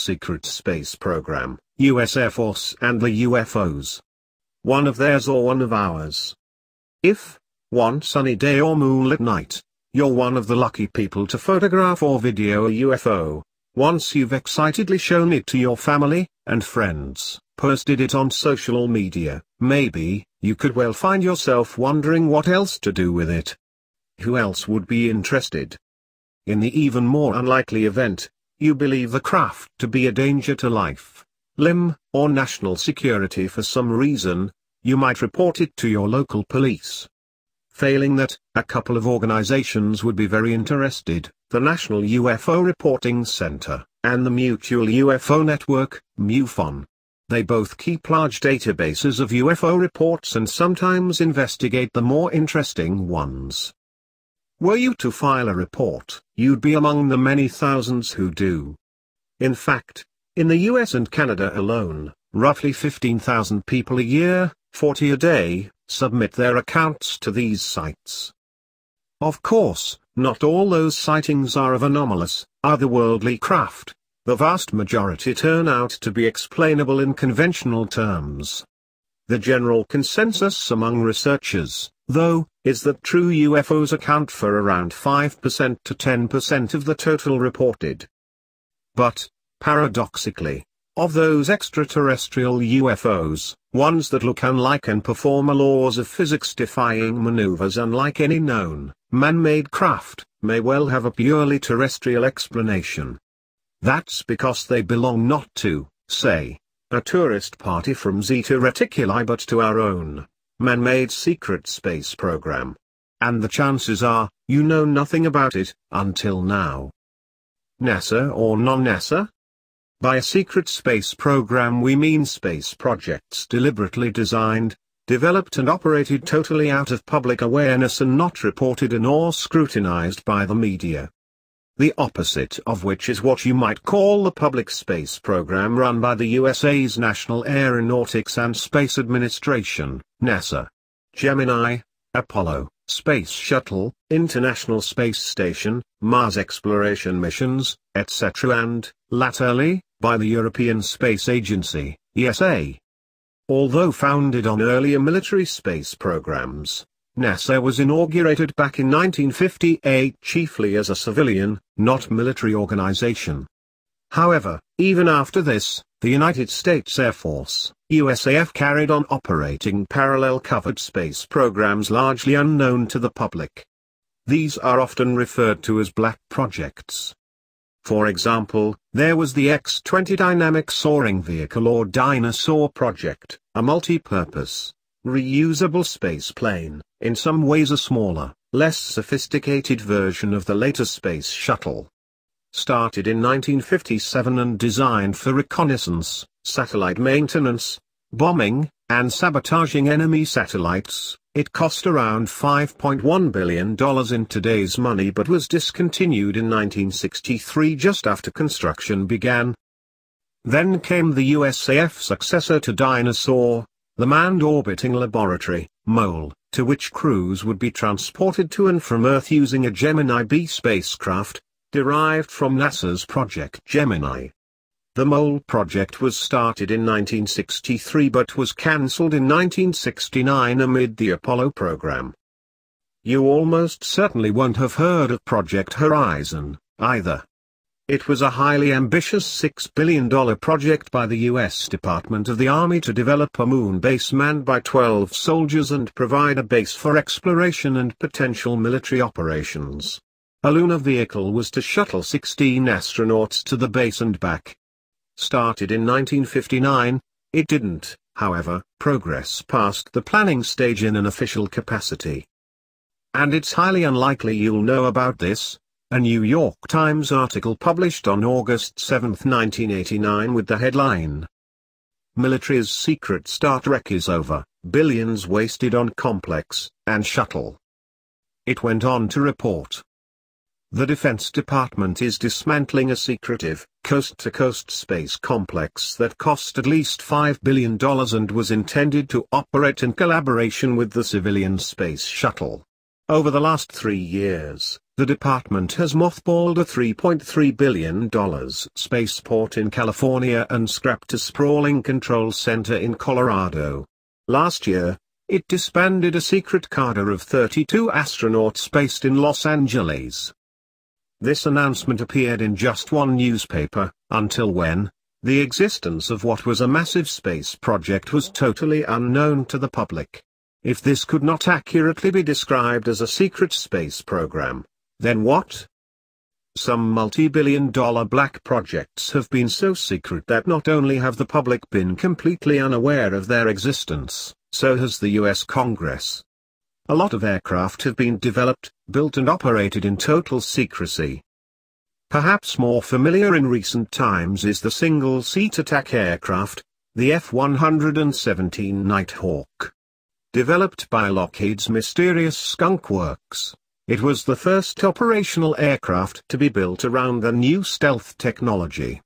secret space program, US Air Force and the UFOs. One of theirs or one of ours. If, one sunny day or moonlit night, you're one of the lucky people to photograph or video a UFO, once you've excitedly shown it to your family and friends, posted it on social media, maybe, you could well find yourself wondering what else to do with it. Who else would be interested? In the even more unlikely event, you believe the craft to be a danger to life, limb, or national security for some reason, you might report it to your local police. Failing that, a couple of organizations would be very interested, the National UFO Reporting Center, and the Mutual UFO Network, MUFON. They both keep large databases of UFO reports and sometimes investigate the more interesting ones. Were you to file a report, you'd be among the many thousands who do. In fact, in the US and Canada alone, roughly 15,000 people a year, 40 a day, submit their accounts to these sites. Of course, not all those sightings are of anomalous, otherworldly craft. The vast majority turn out to be explainable in conventional terms. The general consensus among researchers, though, is that true UFOs account for around 5% to 10% of the total reported. But, paradoxically, of those extraterrestrial UFOs, ones that look unlike and perform laws of physics-defying maneuvers unlike any known, man-made craft, may well have a purely terrestrial explanation. That's because they belong not to, say, a tourist party from Zeta Reticuli but to our own, man-made secret space program. And the chances are, you know nothing about it, until now. NASA or non-NASA? By a secret space program we mean space projects deliberately designed, developed and operated totally out of public awareness and not reported nor scrutinized by the media. The opposite of which is what you might call the public space program run by the USA's National Aeronautics and Space Administration, NASA. Gemini, Apollo, Space Shuttle, International Space Station, Mars exploration missions, etc. and, latterly, by the European Space Agency, ESA. Although founded on earlier military space programs, NASA was inaugurated back in 1958 chiefly as a civilian, not military organization. However, even after this, the United States Air Force, USAF carried on operating parallel covered space programs largely unknown to the public. These are often referred to as black projects. For example, there was the X-20 Dynamic Soaring Vehicle or Dinosaur project, a multi-purpose, reusable space plane, in some ways a smaller, less sophisticated version of the later Space Shuttle. Started in 1957 and designed for reconnaissance, satellite maintenance, bombing, and sabotaging enemy satellites, it cost around $5.1 billion in today's money but was discontinued in 1963 just after construction began. Then came the USAF successor to Dinosaur, the Manned Orbiting Laboratory, MOLE, to which crews would be transported to and from Earth using a Gemini B spacecraft, derived from NASA's Project Gemini. The MOLE project was started in 1963 but was cancelled in 1969 amid the Apollo program. You almost certainly won't have heard of Project Horizon, either. It was a highly ambitious $6 billion project by the U.S. Department of the Army to develop a moon base manned by 12 soldiers and provide a base for exploration and potential military operations. A lunar vehicle was to shuttle 16 astronauts to the base and back. Started in 1959, it didn't, however, progress past the planning stage in an official capacity. And it's highly unlikely you'll know about this. A New York Times article published on August 7, 1989 with the headline, "Military's Secret Star Trek is over, billions wasted on complex and shuttle." It went on to report, the Defense Department is dismantling a secretive, coast-to-coast space complex that cost at least $5 billion and was intended to operate in collaboration with the civilian space shuttle. Over the last 3 years, the department has mothballed a $3.3 billion spaceport in California and scrapped a sprawling control center in Colorado. Last year, it disbanded a secret cadre of 32 astronauts based in Los Angeles. This announcement appeared in just one newspaper, until when, the existence of what was a massive space project was totally unknown to the public. If this could not accurately be described as a secret space program, then what? Some multi-billion-dollar black projects have been so secret that not only have the public been completely unaware of their existence, so has the US Congress. A lot of aircraft have been developed, built and operated in total secrecy. Perhaps more familiar in recent times is the single-seat attack aircraft, the F-117 Nighthawk. Developed by Lockheed's mysterious Skunk Works, it was the first operational aircraft to be built around the new stealth technology.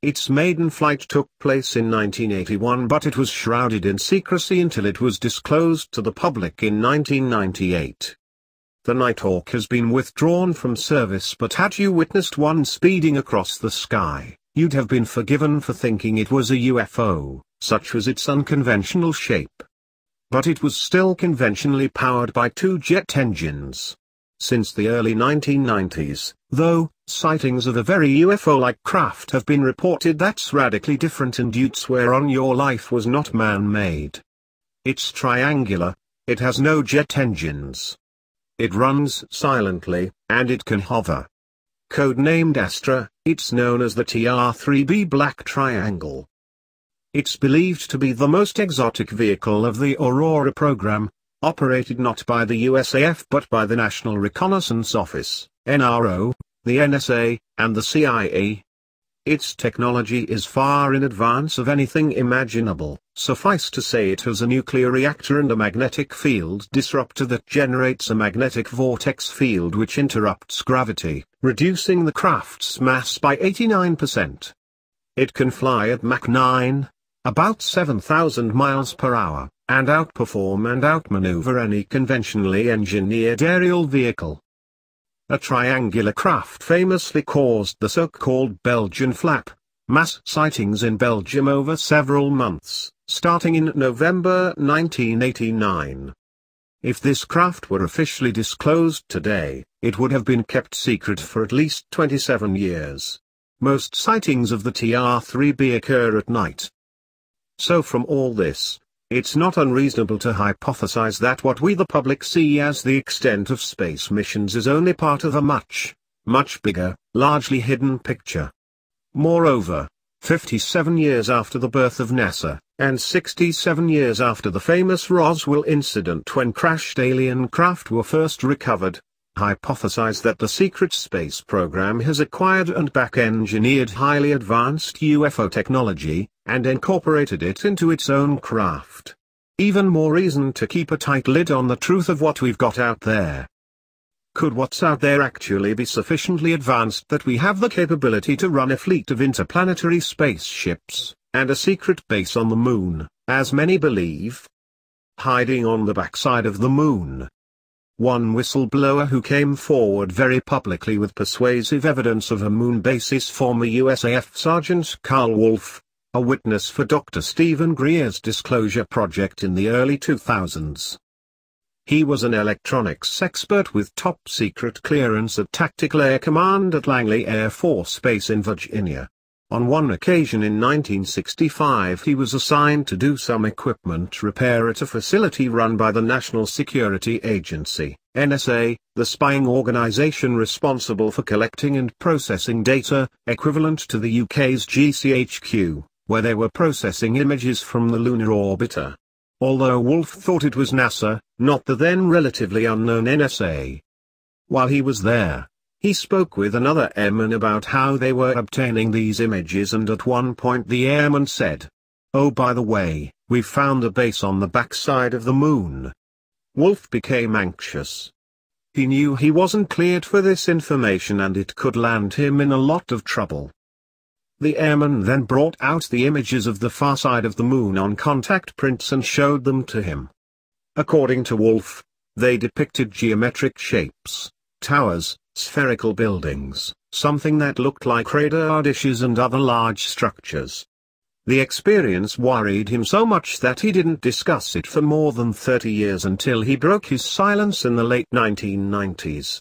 Its maiden flight took place in 1981, but it was shrouded in secrecy until it was disclosed to the public in 1998. The Nighthawk has been withdrawn from service, but had you witnessed one speeding across the sky, you'd have been forgiven for thinking it was a UFO, such was its unconventional shape. But it was still conventionally powered by 2 jet engines. Since the early 1990s, though, sightings of a very UFO-like craft have been reported that's radically different and you'd swear on your life was not man-made. It's triangular, it has no jet engines. It runs silently, and it can hover. Codenamed Astra, it's known as the TR-3B Black Triangle. It's believed to be the most exotic vehicle of the Aurora program, operated not by the USAF but by the National Reconnaissance Office, NRO, the NSA, and the CIA. Its technology is far in advance of anything imaginable. Suffice to say it has a nuclear reactor and a magnetic field disruptor that generates a magnetic vortex field which interrupts gravity, reducing the craft's mass by 89%. It can fly at Mach 9, about 7,000 miles per hour, and outperform and outmaneuver any conventionally engineered aerial vehicle. A triangular craft famously caused the so-called Belgian flap mass sightings in Belgium over several months, starting in November 1989. If this craft were officially disclosed today, it would have been kept secret for at least 27 years. Most sightings of the TR-3B occur at night. So from all this, it's not unreasonable to hypothesize that what we the public see as the extent of space missions is only part of a much, much bigger, largely hidden picture. Moreover, 57 years after the birth of NASA, and 67 years after the famous Roswell incident when crashed alien craft were first recovered, hypothesize that the secret space program has acquired and back-engineered highly advanced UFO technology, and incorporated it into its own craft. Even more reason to keep a tight lid on the truth of what we've got out there. Could what's out there actually be sufficiently advanced that we have the capability to run a fleet of interplanetary spaceships, and a secret base on the moon, as many believe? Hiding on the backside of the moon. One whistleblower who came forward very publicly with persuasive evidence of a moon base is former USAF Sergeant Carl Wolf, a witness for Dr. Stephen Greer's disclosure project in the early 2000s. He was an electronics expert with top-secret clearance at Tactical Air Command at Langley Air Force Base in Virginia. On one occasion in 1965 he was assigned to do some equipment repair at a facility run by the National Security Agency, NSA, the spying organization responsible for collecting and processing data, equivalent to the UK's GCHQ, where they were processing images from the lunar orbiter. Although Wolf thought it was NASA, not the then relatively unknown NSA. While he was there, he spoke with another airman about how they were obtaining these images, and at one point the airman said, "Oh, by the way, we've found a base on the backside of the moon." Wolf became anxious. He knew he wasn't cleared for this information and it could land him in a lot of trouble. The airman then brought out the images of the far side of the moon on contact prints and showed them to him. According to Wolf, They depicted geometric shapes, towers, spherical buildings, something that looked like radar dishes and other large structures. The experience worried him so much that he didn't discuss it for more than 30 years until he broke his silence in the late 1990s.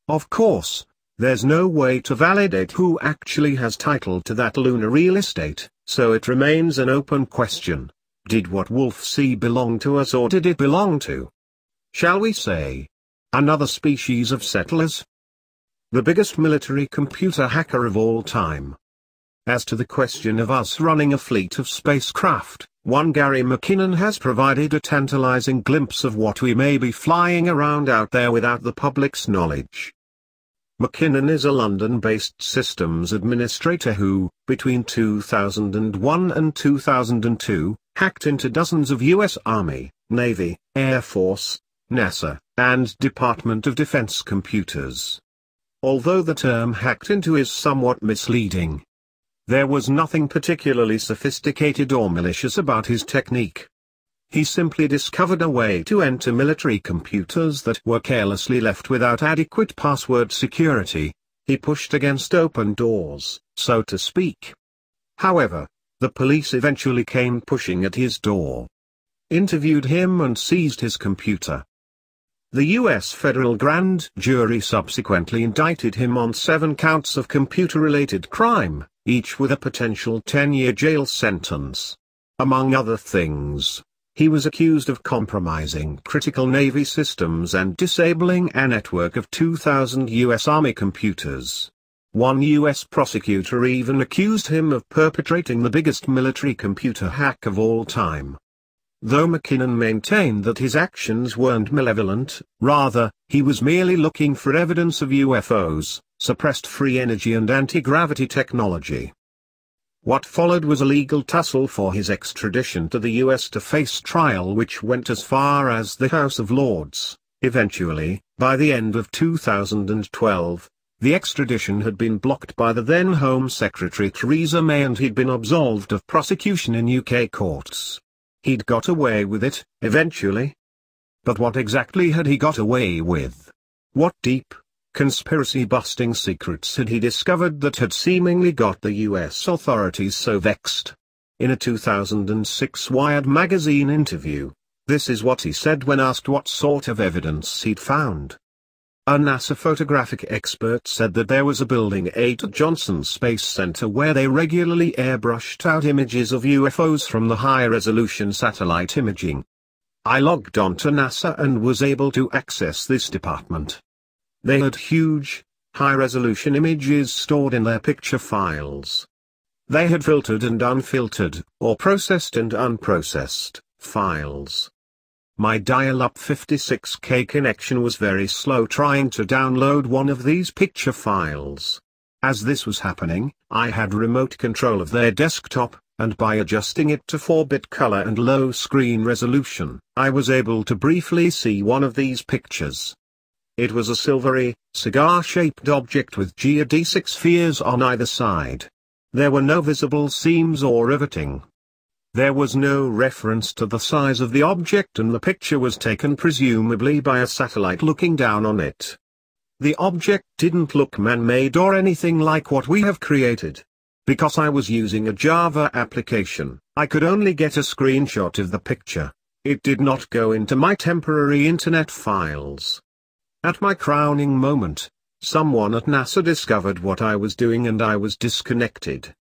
Of course, there's no way to validate who actually has title to that lunar real estate, so it remains an open question. Did what Wolf see belong to us, or did it belong to, shall we say, another species of settlers? The biggest military computer hacker of all time. As to the question of us running a fleet of spacecraft, one Gary McKinnon has provided a tantalizing glimpse of what we may be flying around out there without the public's knowledge. McKinnon is a London-based systems administrator who, between 2001 and 2002, hacked into dozens of U.S. Army, Navy, Air Force, NASA, and Department of Defense computers. Although the term hacked into is somewhat misleading, there was nothing particularly sophisticated or malicious about his technique. He simply discovered a way to enter military computers that were carelessly left without adequate password security. He pushed against open doors, so to speak. However, the police eventually came pushing at his door, interviewed him and seized his computer. The U.S. federal grand jury subsequently indicted him on 7 counts of computer-related crime, each with a potential 10-year jail sentence. Among other things, he was accused of compromising critical Navy systems and disabling a network of 2,000 U.S. Army computers. One U.S. prosecutor even accused him of perpetrating the biggest military computer hack of all time. Though McKinnon maintained that his actions weren't malevolent, rather, he was merely looking for evidence of UFOs, suppressed free energy and anti-gravity technology. What followed was a legal tussle for his extradition to the U.S. to face trial, which went as far as the House of Lords. Eventually, by the end of 2012, the extradition had been blocked by the then Home Secretary Theresa May and he'd been absolved of prosecution in UK courts. He'd got away with it, eventually. But what exactly had he got away with? What deep, conspiracy-busting secrets had he discovered that had seemingly got the US authorities so vexed? In a 2006 Wired magazine interview, this is what he said when asked what sort of evidence he'd found. A NASA photographic expert said that there was a Building 8 at Johnson Space Center where they regularly airbrushed out images of UFOs from the high-resolution satellite imaging. I logged on to NASA and was able to access this department. They had huge, high-resolution images stored in their picture files. They had filtered and unfiltered, or processed and unprocessed, files. My dial-up 56K connection was very slow trying to download one of these picture files. As this was happening, I had remote control of their desktop, and by adjusting it to 4-bit color and low screen resolution, I was able to briefly see one of these pictures. It was a silvery, cigar-shaped object with geodesic spheres on either side. There were no visible seams or riveting. There was no reference to the size of the object, and the picture was taken presumably by a satellite looking down on it. The object didn't look man-made or anything like what we have created. Because I was using a Java application, I could only get a screenshot of the picture. It did not go into my temporary internet files. At my crowning moment, someone at NASA discovered what I was doing and I was disconnected.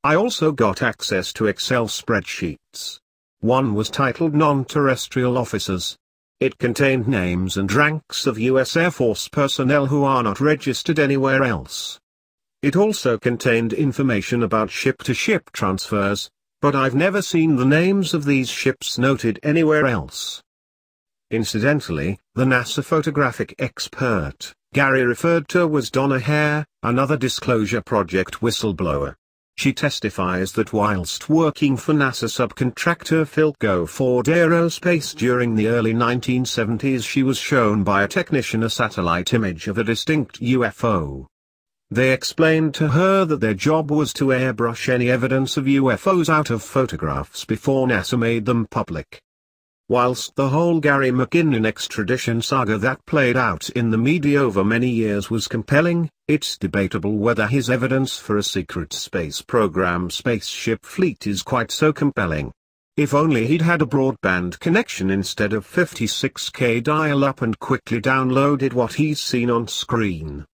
I also got access to Excel spreadsheets. One was titled Non-Terrestrial Officers. It contained names and ranks of U.S. Air Force personnel who are not registered anywhere else. It also contained information about ship-to-ship transfers, but I've never seen the names of these ships noted anywhere else. Incidentally, the NASA photographic expert Gary referred to was Donna Hair, another Disclosure Project whistleblower. She testifies that whilst working for NASA subcontractor Philco Ford Aerospace during the early 1970s, she was shown by a technician a satellite image of a distinct UFO. They explained to her that their job was to airbrush any evidence of UFOs out of photographs before NASA made them public. Whilst the whole Gary McKinnon extradition saga that played out in the media over many years was compelling, it's debatable whether his evidence for a secret space program spaceship fleet is quite so compelling. If only he'd had a broadband connection instead of 56K dial-up and quickly downloaded what he's seen on screen.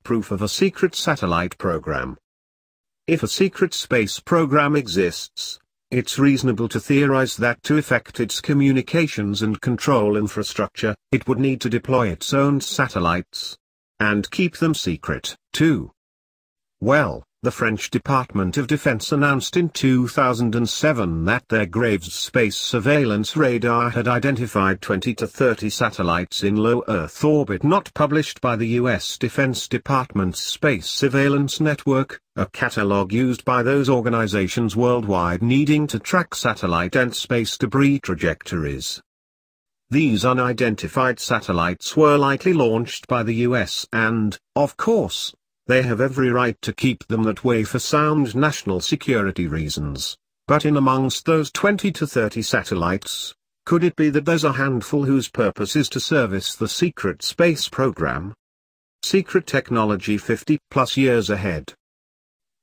Proof of a secret satellite program. If a secret space program exists, it's reasonable to theorize that to effect its communications and control infrastructure, it would need to deploy its own satellites. And keep them secret, too. Well, the French Department of Defense announced in 2007 that their Graves space surveillance radar had identified 20 to 30 satellites in low Earth orbit not published by the U.S. Defense Department's Space Surveillance Network, a catalog used by those organizations worldwide needing to track satellite and space debris trajectories. These unidentified satellites were likely launched by the U.S. and, of course, they have every right to keep them that way for sound national security reasons. But in amongst those 20 to 30 satellites, could it be that there's a handful whose purpose is to service the secret space program? Secret technology 50+ years ahead.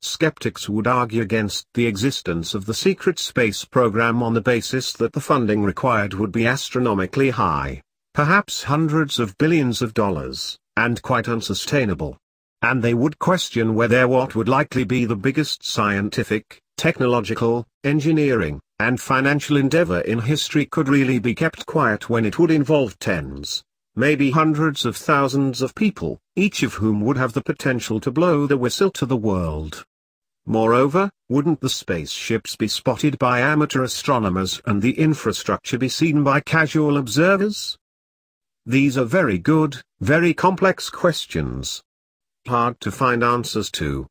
Skeptics would argue against the existence of the secret space program on the basis that the funding required would be astronomically high, perhaps hundreds of billions of dollars, and quite unsustainable. And they would question whether what would likely be the biggest scientific, technological, engineering, and financial endeavor in history could really be kept quiet when it would involve tens, maybe hundreds of thousands of people, each of whom would have the potential to blow the whistle to the world. Moreover, wouldn't the spaceships be spotted by amateur astronomers and the infrastructure be seen by casual observers? These are very good, very complex questions. Hard to find answers to.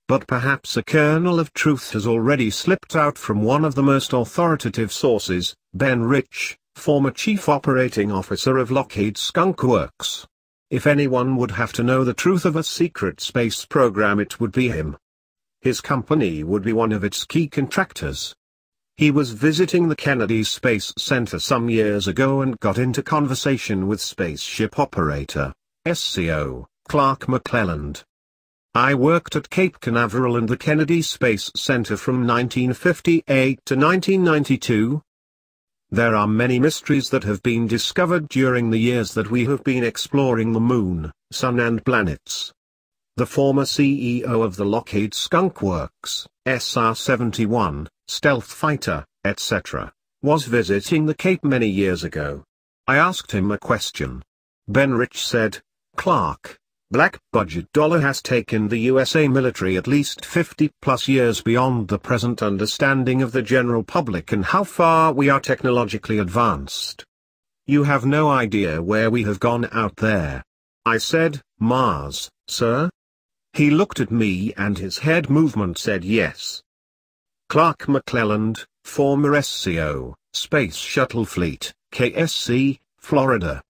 But perhaps a kernel of truth has already slipped out from one of the most authoritative sources, Ben Rich, former Chief Operating Officer of Lockheed Skunk Works. If anyone would have to know the truth of a secret space program, it would be him. His company would be one of its key contractors. He was visiting the Kennedy Space Center some years ago and got into conversation with spaceship operator, SCO, Clark McClelland. I worked at Cape Canaveral and the Kennedy Space Center from 1958 to 1992. There are many mysteries that have been discovered during the years that we have been exploring the moon, sun and planets. The former CEO of the Lockheed Skunk Works, SR-71, stealth fighter, etc., was visiting the Cape many years ago. I asked him a question. Ben Rich said, "Clark, black budget dollar has taken the USA military at least 50+ years beyond the present understanding of the general public and how far we are technologically advanced. You have no idea where we have gone out there." I said, "Mars, sir?" He looked at me and his head movement said yes. Clark McClelland, former SCO, Space Shuttle Fleet, KSC, Florida.